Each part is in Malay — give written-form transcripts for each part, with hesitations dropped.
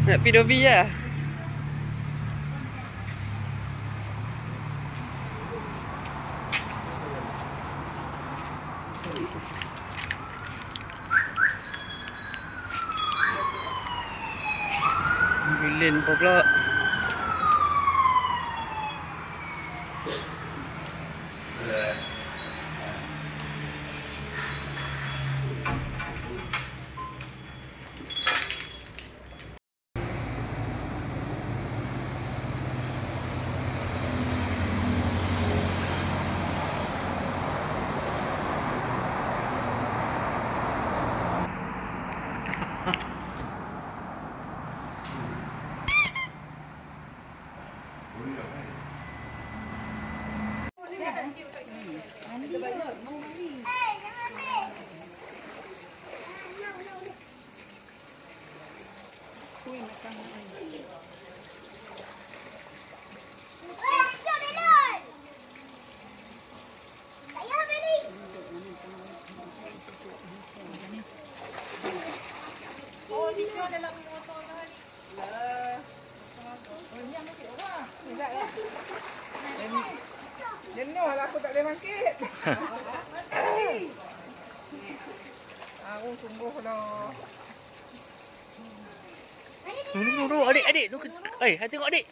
Nak pergi Dobi lah. Bilin pula. Dalam motor kan. Lah. Oh, ni ambil orang. Tidak lah. Jenuh lah aku tak boleh bangkit. Aku sungguh lah. Dulu, adik. Tengok adik.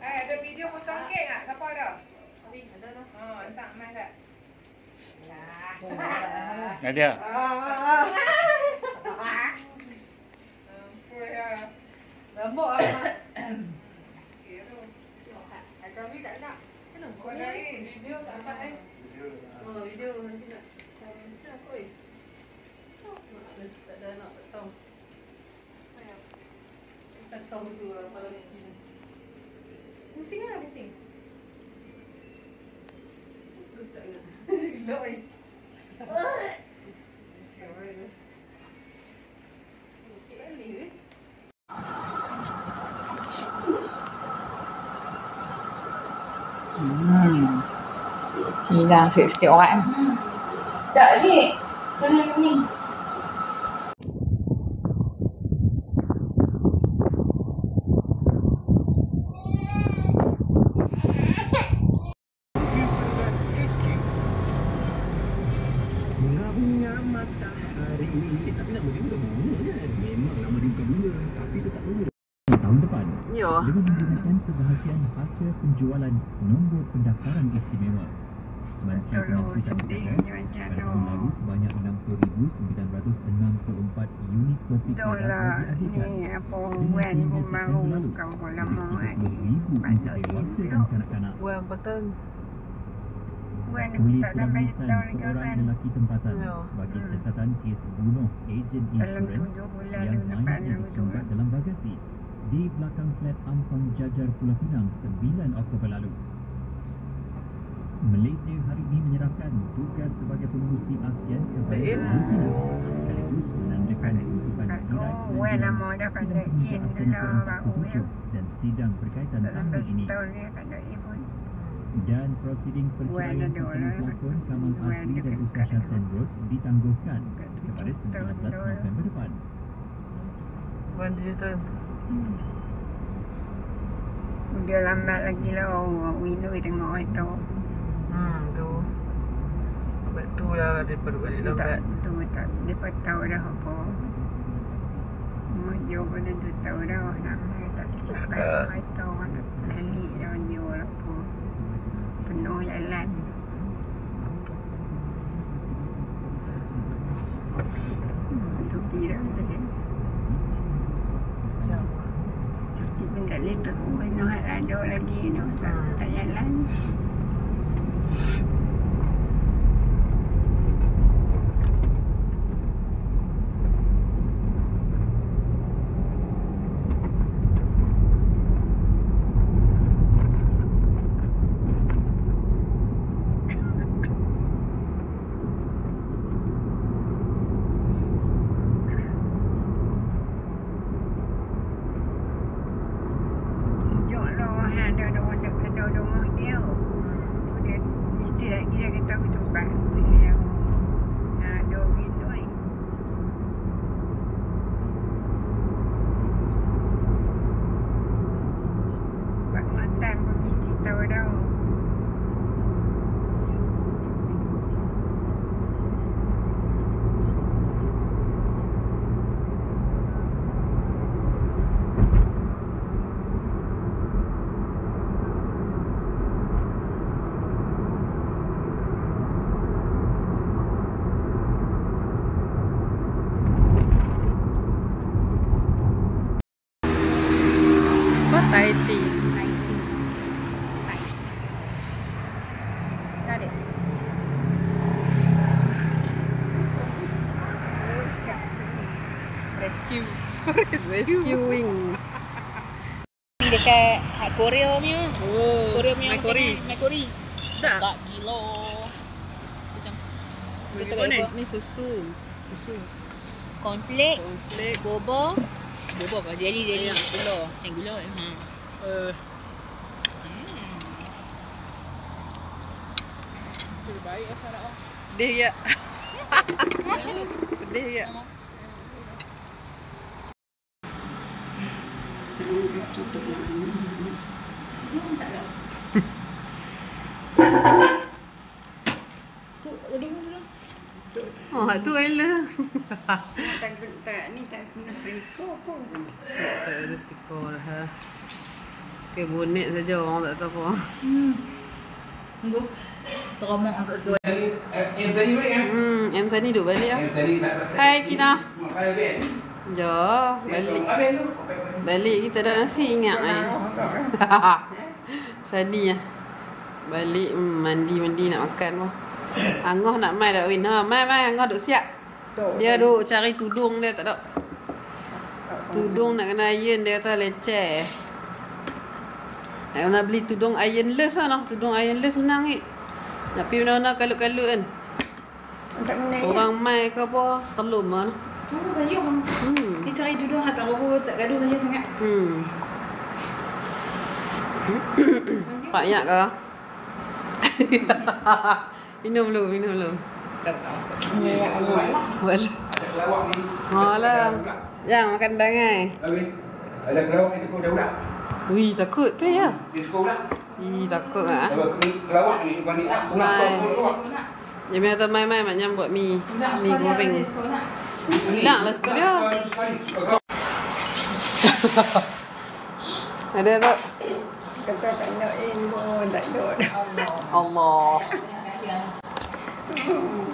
Ada video potong kek tak? Siapa ada? Ada dah. Oh, letak mai tak? Ada. Lembut amat. Kami tak nak. Kau dari video tak dapat Oh, video nanti nak. Macam apa tak ada nak tak tahu. Tak tahu tu malam ni. Pusing kan pusing? Tak ingat. Gelap ni. Sekali ni. Hilang sikit-sikit orang. Sedap ni. Ni. Tapi nama dia bukan bunga kan? Memang nama dia bukan bunga, tapi tetap bunga. Tahun depan, Ya. dengan memberikan sebahagian hasil penjualan nombor pendaftaran istimewa. Menteri Pendidikan berkata, pada tahun lalu sebanyak 60,964 unit kopi keadaan diadakan. Ni apa wan pun baru bukan pun lama kan. 10,000 untuk dewasa dan kanak-kanak. Wan betul. Wan Polis tak sedang sampai menyisai tahun seorang lelaki tempatan Ya. bagi siasatan kes bunuh ejen Dalam insurans 7 bulan yang lepas mayatnya tu. disumbat dalam bagasi di belakang flat Ampang Jajar Pulau Pinang 9 Oktober lalu. Malaysia hari ini menyerahkan tugas sebagai pengurusi ASEAN kepada Pulau Pinang sekaligus menandakan penutupan tirai wan lama dah pada in ASEAN dah baru ya. ke-47 dan sidang berkaitan Tak sampai tahun ini. setahun dia tak ada pun. Dan prosiding perceraian ada orang perselingkuhan Kamal Wan Azmi dan dekat Ukasha dekat. Sendros ditangguhkan kepada Setahun 19 dah. November depan. Wan 7 tahun. Dia lambat lagi lah orang window tengok itu. Tu. Betul lah daripada balik lambat. Tu tak depa tahu dah apa. Mo pun tu tahu dah nak tak cepat itu nak lali dah jual apa. Penuh jalan. Tu kira dia. Macam. Tapi pun tak boleh tahu nak ada lagi tu. Tak jalan. Thai tea. Dah dek. Rescuing. Pergi dekat Korea punya. Oh, Korea punya Makori. Makori. Tak. Tak gila. Macam Kita kat ni. apa? Ni susu. Susu. cornflakes, Cornflakes. boba. Boba ke? Jelly. Gula. Gula. Terbaik asal nak. Pedih ya. Pedih ya. Oh, tu Ella. Tak ni tak kena friko pun. Tak ada stiker dah. Ha. Okay, bonet saja orang tak tahu apa. Tunggu. Teromok untuk tu. Em tadi balik kan? M Sani duduk balik lah. Em tadi tak dapat. Hai Kina. Hai Ben. Ya, balik. Ben tu. Balik kita dah nasi ingat eh. Sani lah. Balik mandi nak makan pun. Angah nak mai dak Win. Ha, mai Angah duk siap. Dia duk cari tudung dia tak ada. Tudung nak kena iron dia kata leceh. Nak beli tudung ironless lah noh. Tudung ironless senang ni. Nak pergi mana-mana kalut-kalut kan. Tak kena. Orang mai ke apa selum lah. Tu baju. Dia cari duduk tak apa tak gaduh saja sangat. Pak Yak ke? minum dulu. Wala. Ada kelawak ni. Alah. Jangan makan dangai. Habis. Ada kelawak ni tekuk dah. Wih, takut tu ya. Dia suka pula. Ih, takut ah. Kalau kelawak ni bani aku nak kelawak. Dia minta mai maknya buat mi goreng. Nak lah suka dia. Ada tak? Kata tak nak pun tak ada. Allah.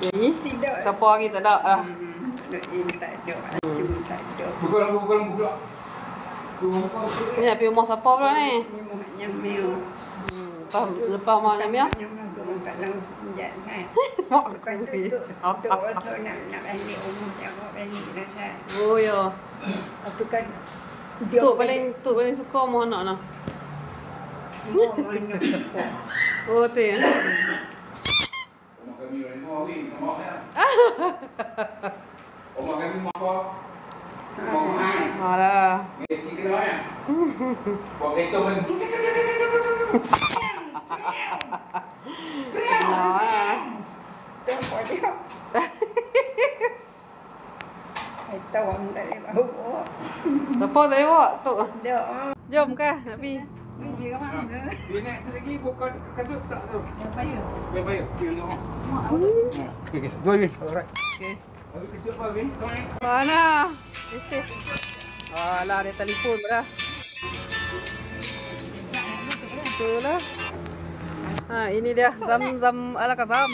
Jadi, siapa lagi tak ada lah. Tak ada. Acu tak ada. Buka. Ni nak pergi rumah siapa pula ni? Nyamil. Lepas mak Nyamil? Nyamil tu tak langsung jat saya. Mak Lepas tu aku. duduk nak balik rumah jawab balik dah saya. Oh ya. Lepas tu kan Tok paling suka rumah anak nak. Oh tu ya. Rumah kami ni mau win, mau ya. Rumah kami mau apa? Mau main. Alah. Mesti kena ya. Buat itu pun. Nah. Tempo dia. Itu orang tak boleh bawa. Siapa tak bawa Tok? Dia Jom ke nak pergi? Pergi ke mana? Dia naik lagi buka kasut tak tu. Yang payah. Biar bayar. Biar tengok. Mak aku tak. Okey. Go Win. Alright. Okey. Habis kejut apa Win? Kau naik. Mana? Mesej. Alah, dia telefon dah. Betul lah. Ha, ini dia Zam ala Kazam.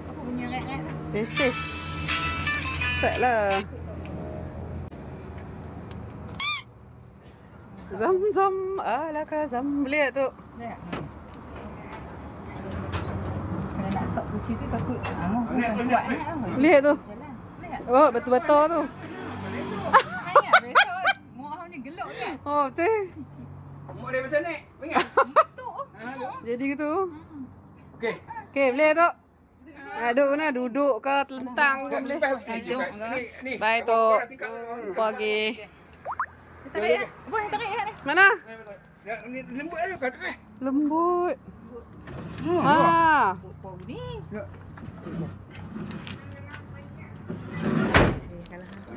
Apa punya rat-rat? Mesej. Set lah. Zam-zam ala kazam. Boleh tak tu? Boleh tak? Kalau nak tok kursi tu takut Angoh pun tak kuat sangat tau. Boleh tak tu? Jalan. Boleh tak? Oh, betul-betul tu. Sangat besok. Muak ni gelok kan? Oh, betul. Mak dia pasal naik. Ingat? Tok. Jadi gitu. Okey. Okey, boleh tak? Duduk mana? Duduk ke telentang ke boleh? Ni. Baik tu. Pagi. Tarik tak? Boleh tarik kat ni. Mana? Ni lembut ada kat atas. Lembut. Ah. Bau ni.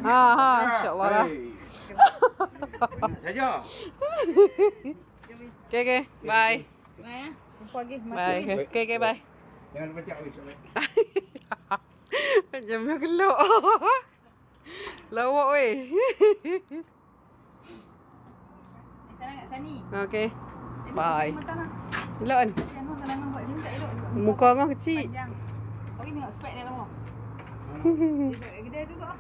Ha, insya-Allah lah. Saja. Okey, okey. Bye. Bye. Jumpa lagi. Bye. Okey, okey, bye. Jangan baca weh. Macam nak gelok. Lawak weh. Sana kat sini. Okey. Bye. Elok kan? Angoh kalau Angoh buat macam ni tak elok. Muka Angah kecil. Panjang. Oh, ni tengok spek dia lawa. Dia gede tu kok.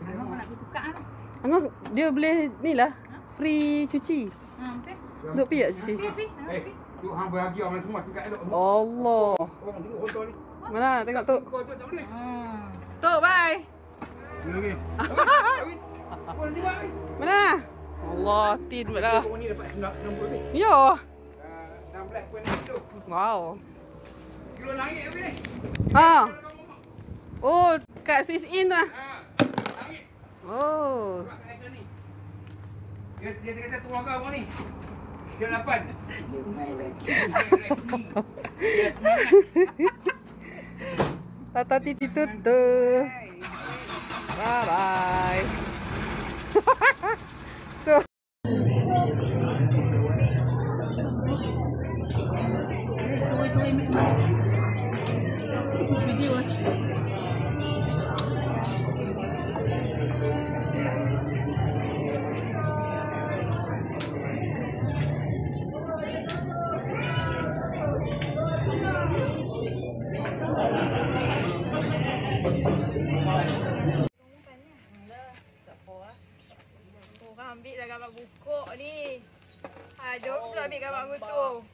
Angoh nak pergi tukar tu. Angah dia boleh ni lah. Free cuci. Betul. Duk pi tak cuci? Pi. Tu hang bahagia orang semua tingkat elok. Allah. Orang duduk hotel ni. Mana tengok tu. Kau tu tak boleh. Tu, bye. Okey. Kau nanti buat weh. Mana? Allah, tin buat dah. Kau ni dapat nombor ni. Yo. 16.1 tu. Wow. Kilo langit weh ni. Ha. Oh, kat Swiss In tu lah. Langit. Oh. Kat Aisyah ni. Dia kata turun kau orang ni. Dia 8. Tata titi tutu. Bye bye. Tu. Orang ambil dah gambar buku ni. Jom pula ambil gambar tu.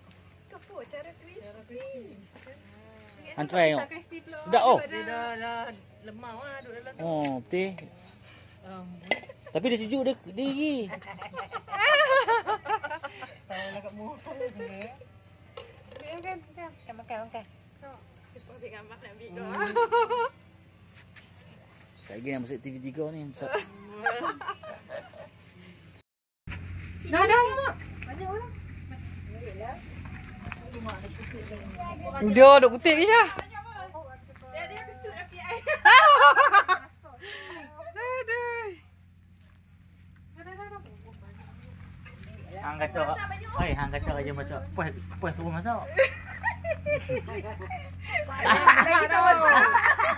Tu apa? Cara crispy. Han try tengok. Crispy pula. Sedap oh. Dia dah lemau lah duduk dalam tu. Oh, betul. Tapi dia sejuk dia lagi. Tahu lah kat muka. Kan makan. Kita ambil gambar nak ambil tu. Tak lagi yang masuk TV3 ni. Dah. Banyak orang. Dia duk kutip ke Syah? Dia kecut api air. Aduh. Hang kata, hang kata Raja masak. Puas suruh masak. Lagi tak masak.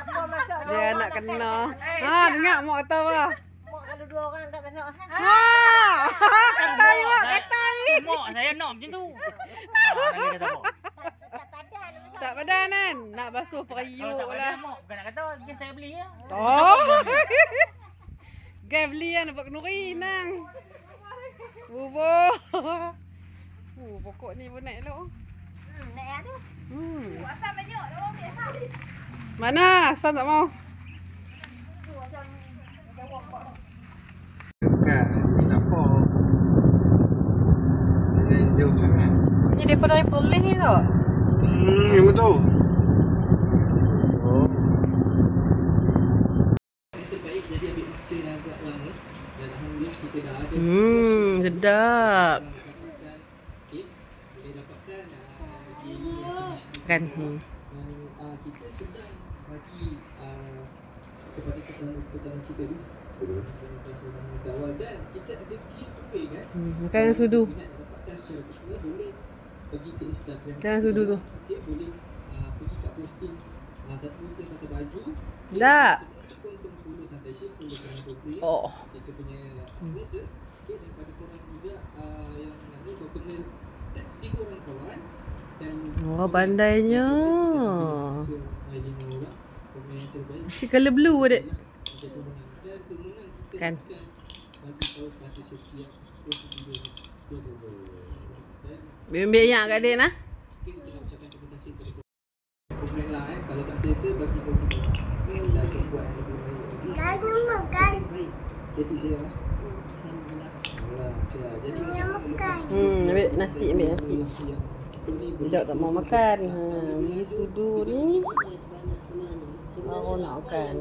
Apa masak? Dia nak kena. Ha, dengar mak kata apa? Mak kalau dua orang tak masak. Ha! Kata ni mak, kata ni. Mak saya nak macam tu. Lagi kata mak. Tak padan kan? Nak basuh Kalau periuk tak lah. ada mak, bukan nak kata dia saya beli ya. Oh. Gay beli kan dapat kenuri nang. Bubur. Pokok ni pun naik elok. Naik lah tu. Asam banyak tu. Ambil asam. Mana? Asam tak mau. Bukan. Tak apa. Dia jauh sangat. Ni daripada polis ni tau. Yang betul. Terbaik jadi ambil masa yang agak lama dan alhamdulillah kita dah ada Sedap. dapatkan kek, boleh dapatkan daily yang jenis Kan. dan kita sedang bagi kepada tetamu kita bis seorang kawal dan kita ada giveaway guys. Makan sudu. Minat nak dapatkan secara personal boleh pergi ke Instagram Jangan sudu tu. okey, boleh pergi kat posting satu posting pasal baju. Tak. Sebelum tu pun kena follow Santai Ship, follow Kerana Bobri, Oh. kita punya sponsor. Okay, daripada korang juga yang ni kau kena tag 3 orang kawan dan Oh, pandainya. so lagi 5 orang komen yang terbaik Si color blue ada. ada pemenang dan pemenang kita Kan. akan bagi tahu pada setiap post video ni. Biar yang kat dia nah. Kita nak ucapkan terima kasih kepada pemerintah lah kalau tak selesa bagi tahu kita. Kita akan buat yang lebih baik lagi. Baik. Jadi saya lah. Alhamdulillah. Siap. Jadi macam mana Ambil nasi. Tidak tak mau makan. Beli sudu ni. Oh nak makan.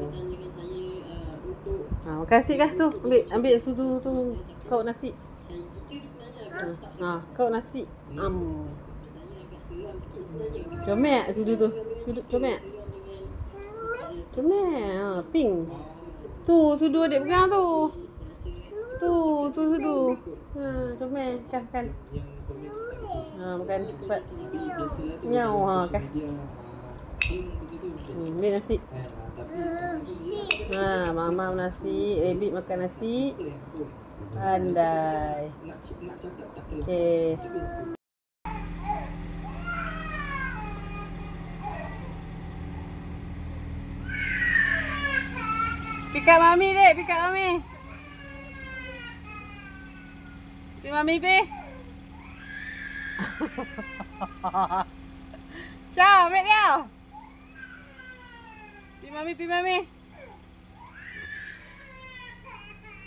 Makan nasi kah tu? Ambil sudu tu. Kau nasi. Kau nasi. Comel sudu tu. Comel. Pink. Tu sudu adik pegang tu. Tu sudu. Comel. Kan. Makan cepat. Miau kan. Ambil nasi. Mama nasi, Rabbit makan nasi. Pandai. Okey. Pick up mami dek, pick up mami. Pi mami pi. Syah, ambil dia. Pi mami.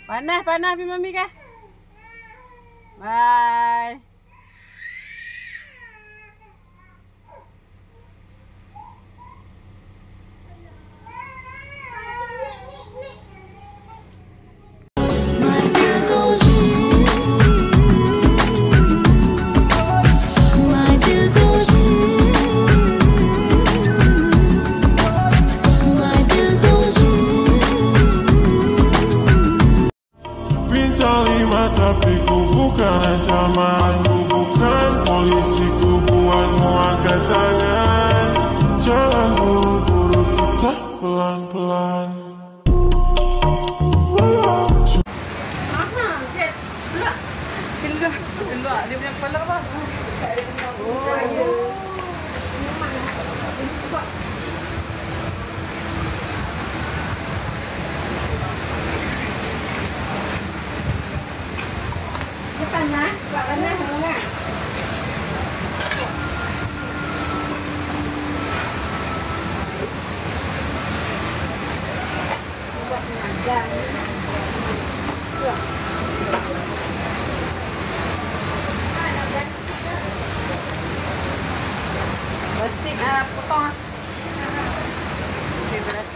Panas pi mami kah? Bye. Tapi ku bukan ancaman, ku bukan polisi, ku buatmu angkat tangan. Jangan buru-buru, kita pelan-pelan. Keluar dia punya kepala apa? Panas, panas. Buat mengajar. Plastik potong okey, beras.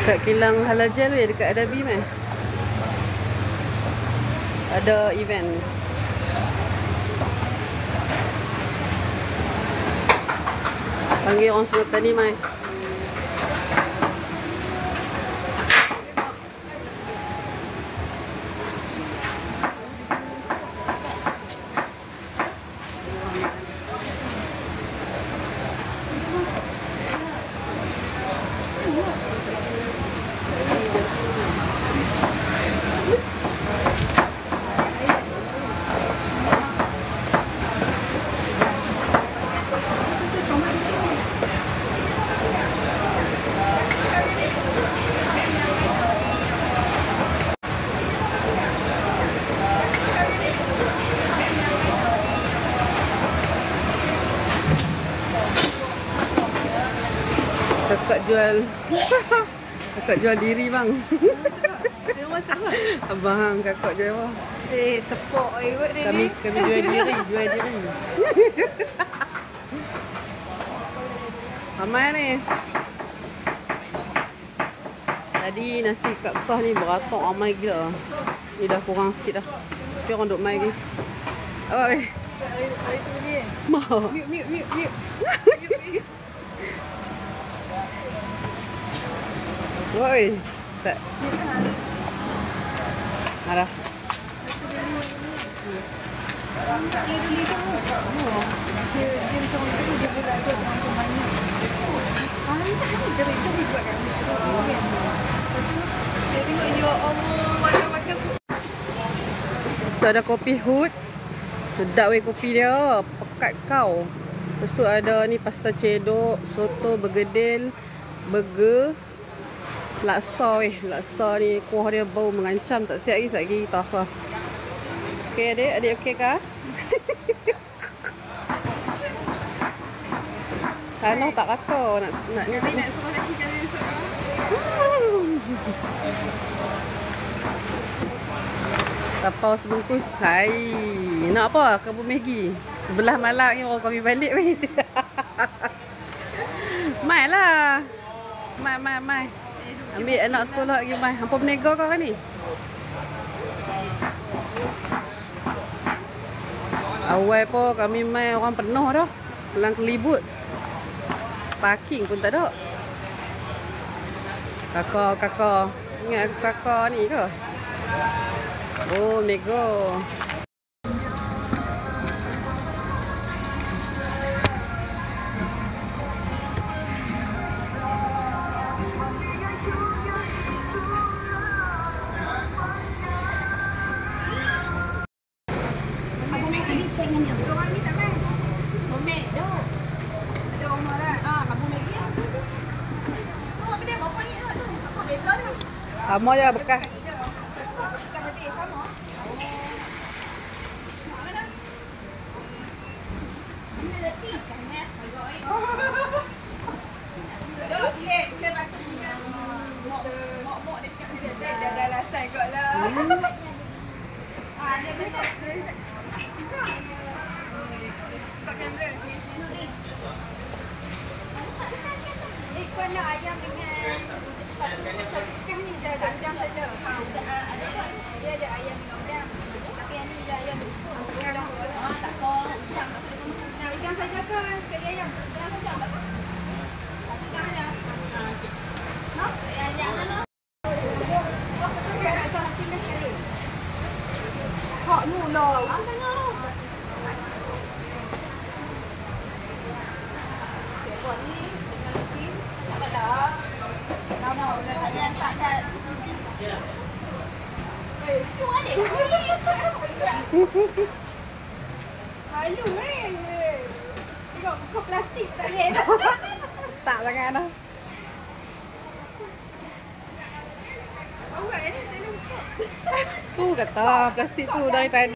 Kat kilang halal gel weh dekat Adabi meh. Ada event. Panggil orang semua tadi mai. Kakak jual diri bang. Abang kakak jual apa? Sepok ikut dia Kami jual diri, Ramai ni. Tadi nasi kapsah ni beratok ramai gila. Ni dah kurang sikit dah. Tapi orang duk mai lagi. Oi. Hari tu ni. Mau. Mute. Oi. Tak. Marah. So ada kopi Hood. Sedap weh kopi dia. Pekat kau. Lepas tu ada ni pasta cedok, soto bergedil, burger, laksa weh. Laksa ni kuah dia bau mengancam. Tak siap lagi tasa. Okey adik okey kah? Tanah tak kata nak ni. Nak suruh lagi jalan esok. Tapau sebungkus. Hai. Nak apa? Kebun Maggi. Sebelah malam ni orang kami balik weh. Mai lah. Mai. Ambil anak sekolah lagi mai. Hampa berniaga kau kan ni? Awal pun kami mai orang penuh dah. Pulang kelibut. Parking pun tak ada. Kakak. Ingat kakak ni ke? Oh, nego. Sama je bekas. Dah lasai kot lah. Kau kamera. Kau nak ayam dengan kan ni dah udang saja. Dia ada ayam dengan udang. Tapi yang ni dia ayam bersuk. Tak apa. Nak udang saja ke? Sekali ayam. Udang saja tak apa. Udang saja. Ayam mana? Hak ni lah. Halu tengok buku plastik tak boleh dah. Tak sangat dah. Awak ni tak lupa. Tu kata plastik tu dari tadi.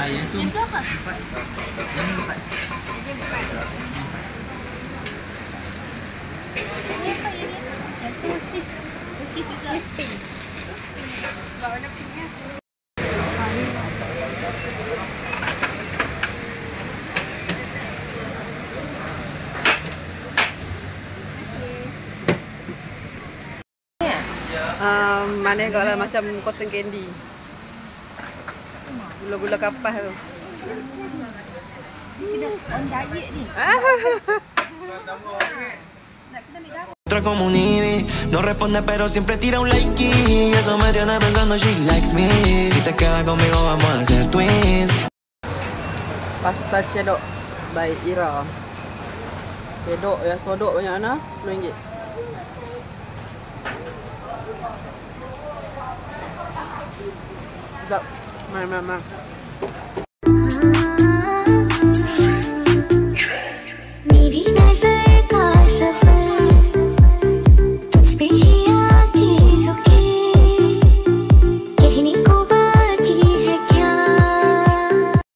Yang tu. Yang apa? Yang empat. Ini apa yang ni? Yang tu cheese. Cheese juga. Cheese pink. Warna pinknya. Mana agaklah macam cotton candy. Gula-gula kapas tu. On diet ni. Otra como un Ivy, no responde pero siempre tira un like y eso me tiene pensando she likes me. Si te quedas conmigo vamos a hacer twins. Pasta cedok by Ira. Cedok ya sodok banyak mana? RM10. Sedap. Mai.